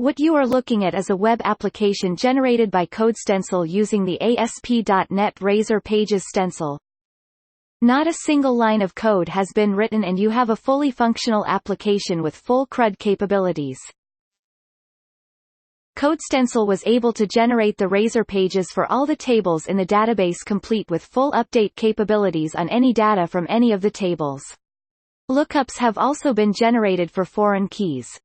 What you are looking at is a web application generated by CodeStencil using the ASP.NET Razor Pages stencil. Not a single line of code has been written and you have a fully functional application with full CRUD capabilities. CodeStencil was able to generate the Razor pages for all the tables in the database, complete with full update capabilities on any data from any of the tables. Lookups have also been generated for foreign keys.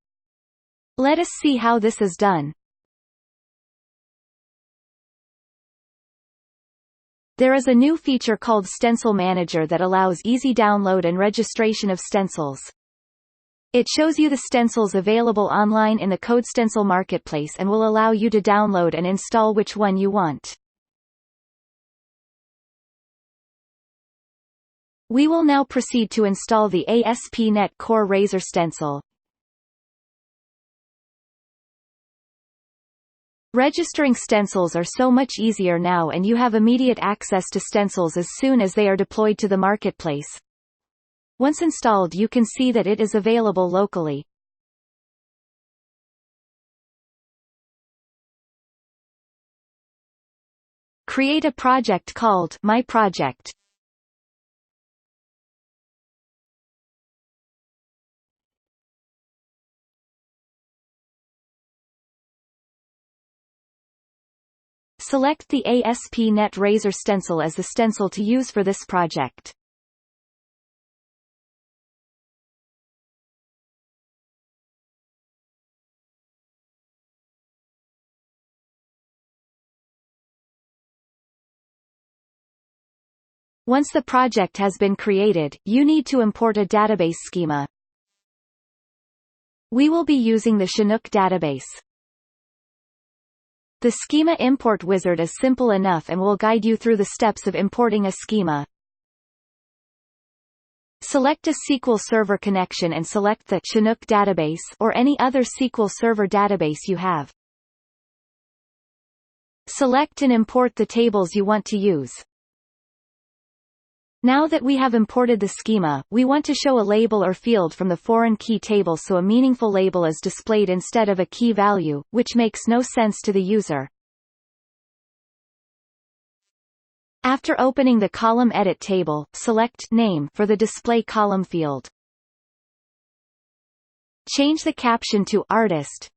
Let us see how this is done. There is a new feature called Stencil Manager that allows easy download and registration of stencils. It shows you the stencils available online in the CodeStencil marketplace and will allow you to download and install which one you want. We will now proceed to install the ASP.NET Core Razor stencil. Registering stencils are so much easier now, and you have immediate access to stencils as soon as they are deployed to the marketplace. Once installed, you can see that it is available locally. Create a project called My Project. Select the ASP.NET Razor stencil as the stencil to use for this project. Once the project has been created, you need to import a database schema. We will be using the Chinook database. The schema import wizard is simple enough and will guide you through the steps of importing a schema. Select a SQL Server connection and select the Chinook database or any other SQL Server database you have. Select and import the tables you want to use. Now that we have imported the schema, we want to show a label or field from the foreign key table so a meaningful label is displayed instead of a key value, which makes no sense to the user. After opening the column edit table, select Name for the display column field. Change the caption to Artist.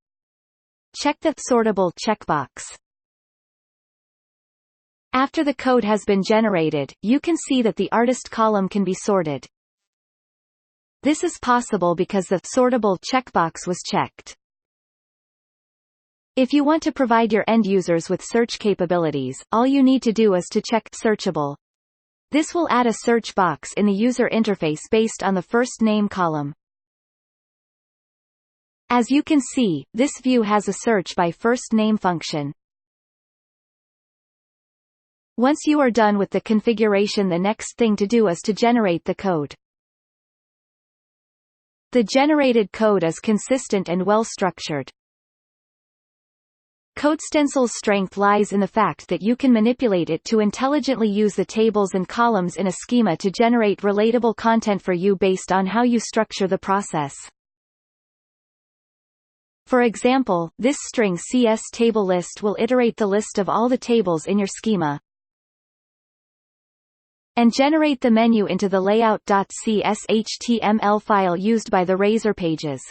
Check the Sortable checkbox. After the code has been generated, you can see that the artist column can be sorted. This is possible because the Sortable checkbox was checked. If you want to provide your end users with search capabilities, all you need to do is to check Searchable. This will add a search box in the user interface based on the first name column. As you can see, this view has a search by first name function. Once you are done with the configuration, the next thing to do is to generate the code. The generated code is consistent and well-structured. CodeStencil's strength lies in the fact that you can manipulate it to intelligently use the tables and columns in a schema to generate relatable content for you based on how you structure the process. For example, this string CS table list will iterate the list of all the tables in your schema and generate the menu into the layout.cs HTML file used by the Razor pages.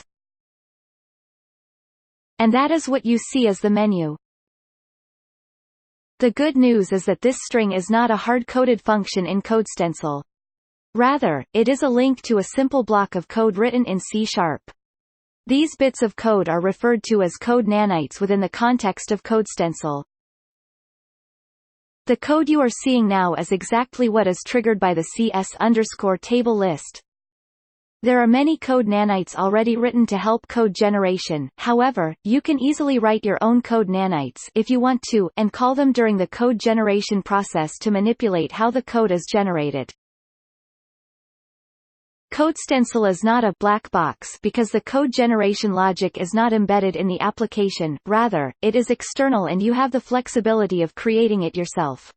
And that is what you see as the menu. The good news is that this string is not a hard-coded function in CodeStencil. Rather, it is a link to a simple block of code written in C#. These bits of code are referred to as code nanites within the context of CodeStencil. The code you are seeing now is exactly what is triggered by the CS_table list. There are many code nanites already written to help code generation. However, you can easily write your own code nanites if you want to, and call them during the code generation process to manipulate how the code is generated. CodeStencil is not a black box because the code generation logic is not embedded in the application, rather, it is external and you have the flexibility of creating it yourself.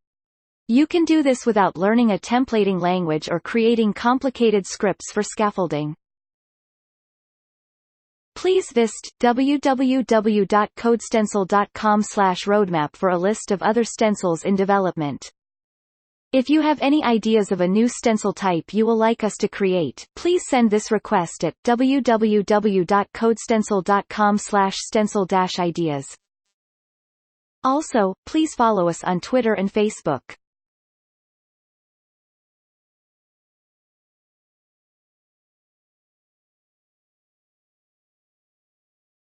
You can do this without learning a templating language or creating complicated scripts for scaffolding. Please visit www.codestencil.com/roadmap for a list of other stencils in development. If you have any ideas of a new stencil type you will like us to create, please send this request at www.codestencil.com/stencil-ideas. Also, please follow us on Twitter and Facebook.